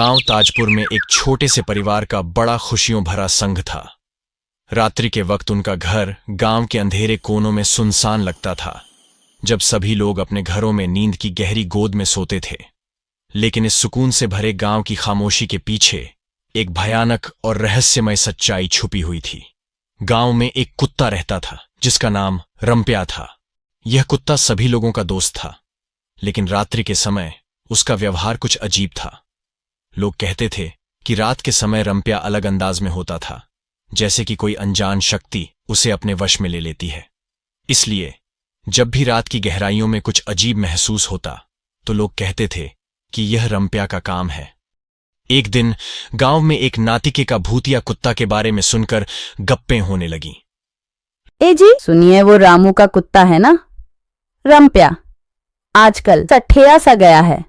गांव ताजपुर में एक छोटे से परिवार का बड़ा खुशियों भरा संघ था। रात्रि के वक्त उनका घर गांव के अंधेरे कोनों में सुनसान लगता था, जब सभी लोग अपने घरों में नींद की गहरी गोद में सोते थे। लेकिन इस सुकून से भरे गांव की खामोशी के पीछे एक भयानक और रहस्यमय सच्चाई छुपी हुई थी। गांव में एक कुत्ता रहता था जिसका नाम रंप्या था। यह कुत्ता सभी लोगों का दोस्त था, लेकिन रात्रि के समय उसका व्यवहार कुछ अजीब था। लोग कहते थे कि रात के समय रंप्या अलग अंदाज में होता था, जैसे कि कोई अनजान शक्ति उसे अपने वश में ले लेती है। इसलिए जब भी रात की गहराइयों में कुछ अजीब महसूस होता तो लोग कहते थे कि यह रंप्या का काम है। एक दिन गांव में एक नातिके का भूतिया कुत्ता के बारे में सुनकर गप्पें होने लगीं। ए जी सुनिए, वो रामू का कुत्ता है ना, रंप्या, आजकल सठिया सा गया है।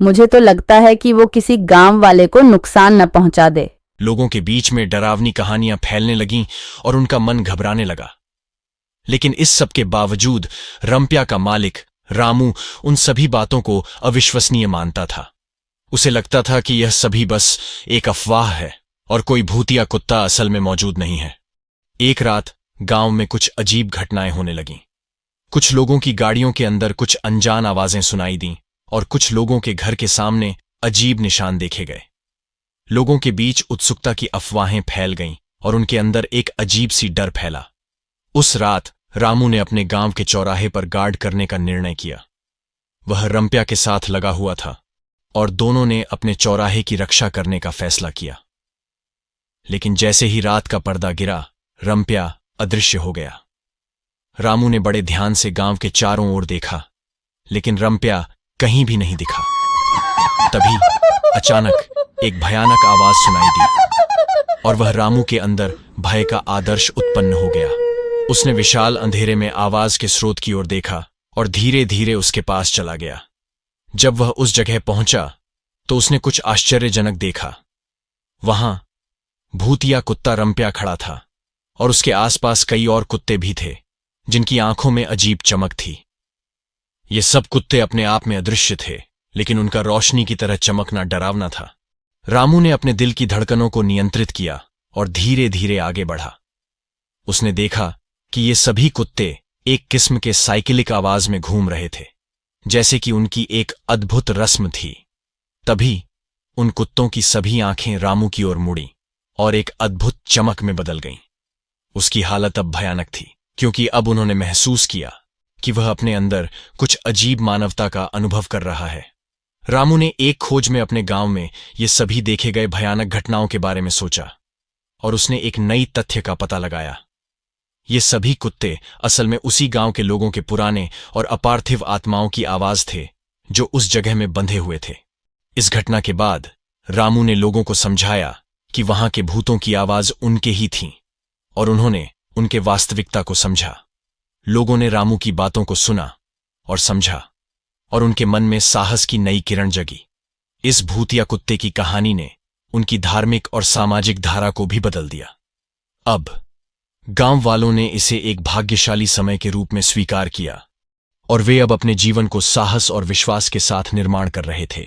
मुझे तो लगता है कि वो किसी गांव वाले को नुकसान न पहुंचा दे। लोगों के बीच में डरावनी कहानियां फैलने लगीं और उनका मन घबराने लगा। लेकिन इस सब के बावजूद रंप्या का मालिक रामू उन सभी बातों को अविश्वसनीय मानता था। उसे लगता था कि यह सभी बस एक अफवाह है और कोई भूतिया कुत्ता असल में मौजूद नहीं है। एक रात गांव में कुछ अजीब घटनाएं होने लगीं। कुछ लोगों की गाड़ियों के अंदर कुछ अनजान आवाजें सुनाई दीं और कुछ लोगों के घर के सामने अजीब निशान देखे गए। लोगों के बीच उत्सुकता की अफवाहें फैल गईं और उनके अंदर एक अजीब सी डर फैला। उस रात रामू ने अपने गांव के चौराहे पर गार्ड करने का निर्णय किया। वह रंप्या के साथ लगा हुआ था और दोनों ने अपने चौराहे की रक्षा करने का फैसला किया। लेकिन जैसे ही रात का पर्दा गिरा, रंप्या अदृश्य हो गया। रामू ने बड़े ध्यान से गांव के चारों ओर देखा, लेकिन रंप्या कहीं भी नहीं दिखा। तभी अचानक एक भयानक आवाज सुनाई दी और वह रामू के अंदर भय का आदर्श उत्पन्न हो गया। उसने विशाल अंधेरे में आवाज के स्रोत की ओर देखा और धीरे धीरे उसके पास चला गया। जब वह उस जगह पहुंचा तो उसने कुछ आश्चर्यजनक देखा। वहां भूतिया कुत्ता रंप्या खड़ा था और उसके आसपास कई और कुत्ते भी थे, जिनकी आंखों में अजीब चमक थी। ये सब कुत्ते अपने आप में अदृश्य थे, लेकिन उनका रोशनी की तरह चमकना डरावना था। रामू ने अपने दिल की धड़कनों को नियंत्रित किया और धीरे धीरे आगे बढ़ा। उसने देखा कि ये सभी कुत्ते एक किस्म के साइकिलिक आवाज में घूम रहे थे, जैसे कि उनकी एक अद्भुत रस्म थी। तभी उन कुत्तों की सभी आंखें रामू की ओर मुड़ी और एक अद्भुत चमक में बदल गईं। उसकी हालत अब भयानक थी, क्योंकि अब उन्होंने महसूस किया कि वह अपने अंदर कुछ अजीब मानवता का अनुभव कर रहा है। रामू ने एक खोज में अपने गांव में ये सभी देखे गए भयानक घटनाओं के बारे में सोचा और उसने एक नई तथ्य का पता लगाया। ये सभी कुत्ते असल में उसी गांव के लोगों के पुराने और अपार्थिव आत्माओं की आवाज थे, जो उस जगह में बंधे हुए थे। इस घटना के बाद रामू ने लोगों को समझाया कि वहां के भूतों की आवाज उनके ही थी और उन्होंने उनके वास्तविकता को समझा। लोगों ने रामू की बातों को सुना और समझा और उनके मन में साहस की नई किरण जगी। इस भूतिया कुत्ते की कहानी ने उनकी धार्मिक और सामाजिक धारा को भी बदल दिया। अब गांव वालों ने इसे एक भाग्यशाली समय के रूप में स्वीकार किया और वे अब अपने जीवन को साहस और विश्वास के साथ निर्माण कर रहे थे।